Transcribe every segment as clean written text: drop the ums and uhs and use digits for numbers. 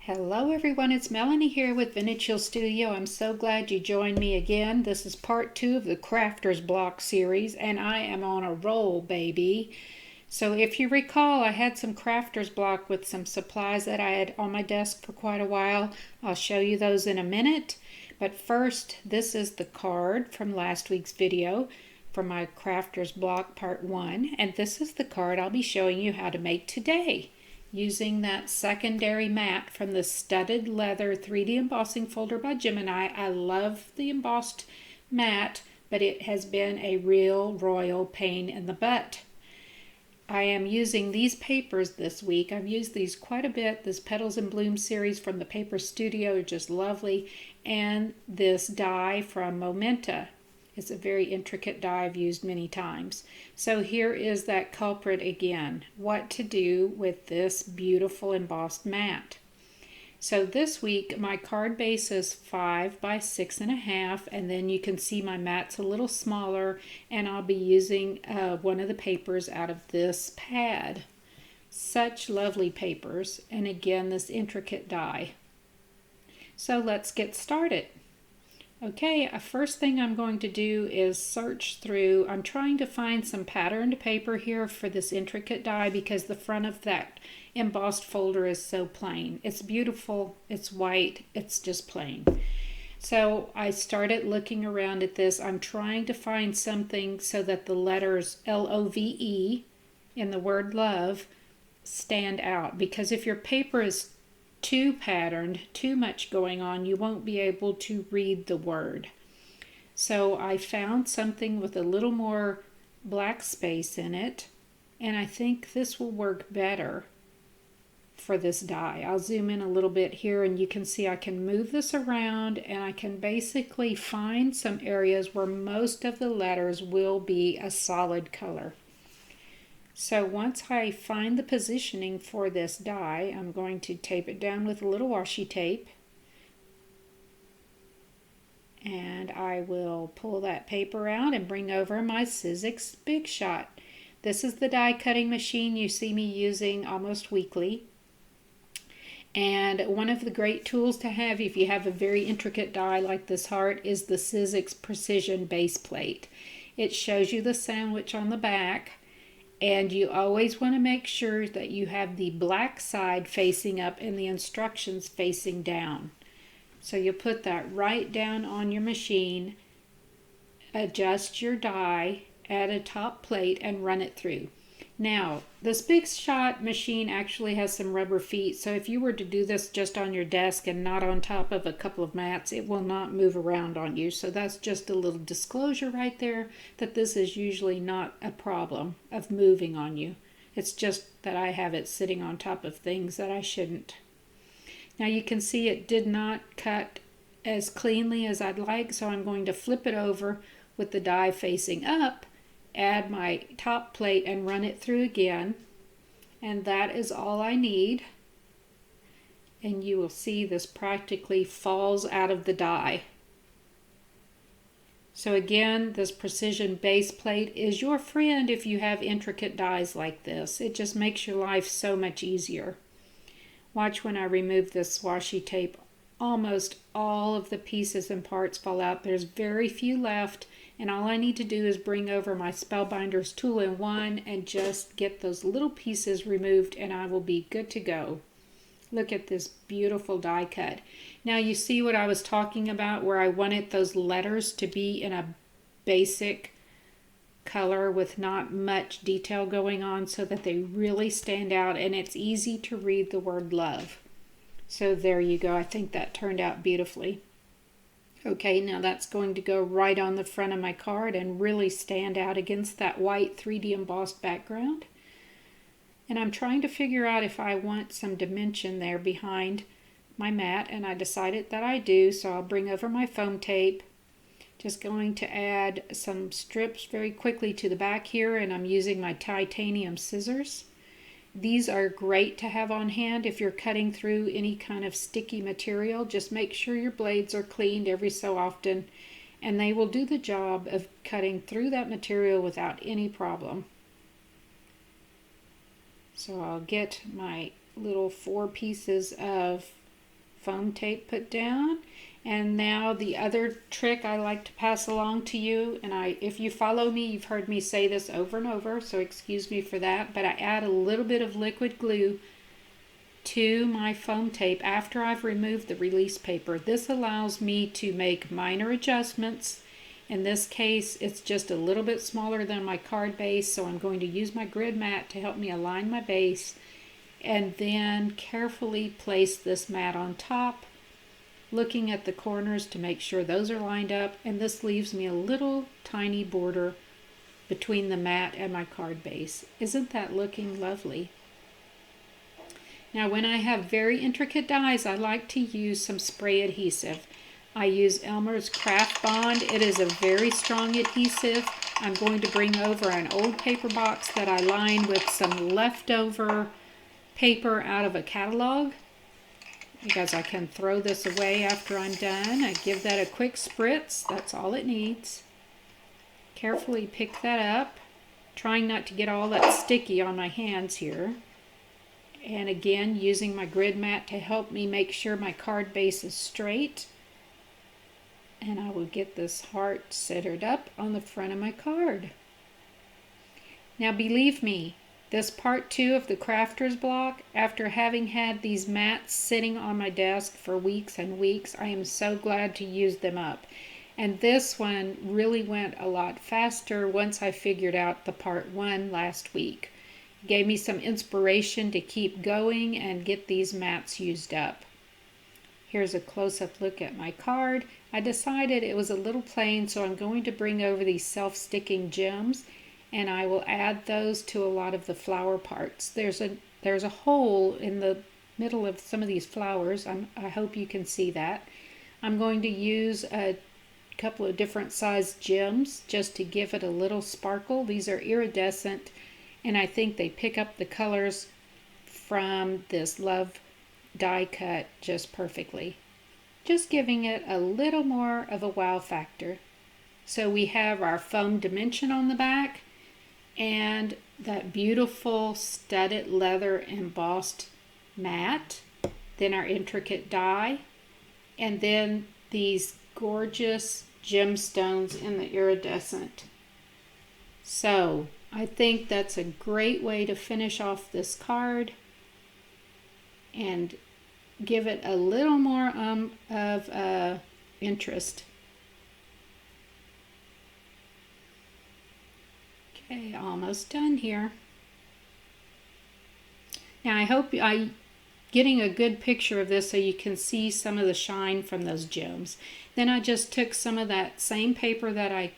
Hello everyone, it's Melanie here with Vintage Hill Studio. I'm so glad you joined me again. This is part 2 of the Crafter's Block series and I am on a roll, baby. So if you recall, I had some Crafter's Block with some supplies that I had on my desk for quite a while. I'll show you those in a minute. But first, this is the card from last week's video for my Crafter's Block part 1. And this is the card I'll be showing you how to make today, using that secondary mat from the Studded Leather 3D Embossing folder by Gemini. I love the embossed mat, but it has been a real royal pain in the butt. I am using these papers this week. I've used these quite a bit. This Petals and Bloom series from the Paper Studio are just lovely. And this die from Momenta. It's a very intricate die I've used many times. So here is that culprit again. What to do with this beautiful embossed mat. So this week my card base is 5 by 6.5, and then you can see my mat's a little smaller, and I'll be using one of the papers out of this pad. Such lovely papers, and again this intricate die. So let's get started. Okay, first thing I'm going to do is search through. I'm trying to find some patterned paper here for this intricate die because the front of that embossed folder is so plain. It's beautiful, it's white, it's just plain. So I started looking around at this. I'm trying to find something so that the letters L-O-V-E in the word love stand out, because if your paper is too patterned, too much going on, you won't be able to read the word. So I found something with a little more black space in it, and I think this will work better for this die. I'll zoom in a little bit here and you can see I can move this around, and I can basically find some areas where most of the letters will be a solid color. So once I find the positioning for this die, I'm going to tape it down with a little washi tape. And I will pull that paper out and bring over my Sizzix Big Shot. This is the die cutting machine you see me using almost weekly. And one of the great tools to have if you have a very intricate die like this heart is the Sizzix Precision Base Plate. It shows you the sandwich on the back. And you always want to make sure that you have the black side facing up and the instructions facing down. So you put that right down on your machine, adjust your die, add a top plate, and run it through. Now, this Big Shot machine actually has some rubber feet, so if you were to do this just on your desk and not on top of a couple of mats, it will not move around on you. So that's just a little disclosure right there, that this is usually not a problem of moving on you. It's just that I have it sitting on top of things that I shouldn't. Now you can see it did not cut as cleanly as I'd like, so I'm going to flip it over with the die facing up, add my top plate, and run it through again. And that is all I need. And you will see this practically falls out of the die. So again, this precision base plate is your friend if you have intricate dies like this. It just makes your life so much easier. Watch when I remove this washi tape. Almost all of the pieces and parts fall out. There's very few left, and all I need to do is bring over my Spellbinders tool-in-one and just get those little pieces removed, and I will be good to go. Look at this beautiful die cut. Now you see what I was talking about, where I wanted those letters to be in a basic color with not much detail going on, so that they really stand out and it's easy to read the word love. So there you go. I think that turned out beautifully. Okay, now that's going to go right on the front of my card and really stand out against that white 3D embossed background. And I'm trying to figure out if I want some dimension there behind my mat, and I decided that I do, so I'll bring over my foam tape. Just going to add some strips very quickly to the back here, and I'm using my titanium scissors. These are great to have on hand if you're cutting through any kind of sticky material. Just make sure your blades are cleaned every so often, and they will do the job of cutting through that material without any problem. So I'll get my little 4 pieces of foam tape put down. And now the other trick I like to pass along to you, and if you follow me, you've heard me say this over and over, so excuse me for that, but I add a little bit of liquid glue to my foam tape after I've removed the release paper. This allows me to make minor adjustments. In this case, it's just a little bit smaller than my card base, so I'm going to use my grid mat to help me align my base, and then carefully place this mat on top, looking at the corners to make sure those are lined up, and this leaves me a little tiny border between the mat and my card base. Isn't that looking lovely? Now when I have very intricate dies, I like to use some spray adhesive. I use Elmer's Craft Bond. It is a very strong adhesive. I'm going to bring over an old paper box that I lined with some leftover paper out of a catalog, because I can throw this away after I'm done. I give that a quick spritz. That's all it needs. Carefully pick that up, trying not to get all that sticky on my hands here. And again, using my grid mat to help me make sure my card base is straight. And I will get this heart centered up on the front of my card. Now believe me, this part 2 of the crafter's block, after having had these mats sitting on my desk for weeks and weeks, I am so glad to use them up. And this one really went a lot faster once I figured out the part 1 last week. It gave me some inspiration to keep going and get these mats used up. Here's a close-up look at my card. I decided it was a little plain, so I'm going to bring over these self-sticking gems, and I will add those to a lot of the flower parts. There's a hole in the middle of some of these flowers. I hope you can see that. I'm going to use a couple of different sized gems just to give it a little sparkle. These are iridescent, and I think they pick up the colors from this Love die cut just perfectly. Just giving it a little more of a wow factor. So we have our foam dimension on the back, and that beautiful studded leather embossed mat, then our intricate die, and then these gorgeous gemstones in the iridescent. So I think that's a great way to finish off this card and give it a little more of interest. Okay, almost done here. Now I hope I'm getting a good picture of this so you can see some of the shine from those gems. Then I just took some of that same paper that I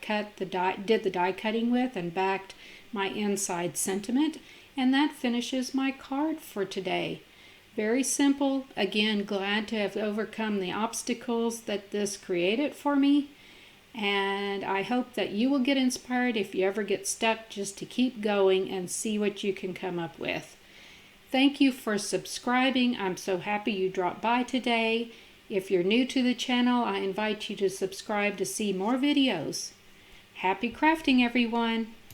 did the die cutting with and backed my inside sentiment, and that finishes my card for today. Very simple. Again, glad to have overcome the obstacles that this created for me. And I hope that you will get inspired if you ever get stuck, just to keep going and see what you can come up with. Thank you for subscribing. I'm so happy you dropped by today. If you're new to the channel, I invite you to subscribe to see more videos. Happy crafting, everyone!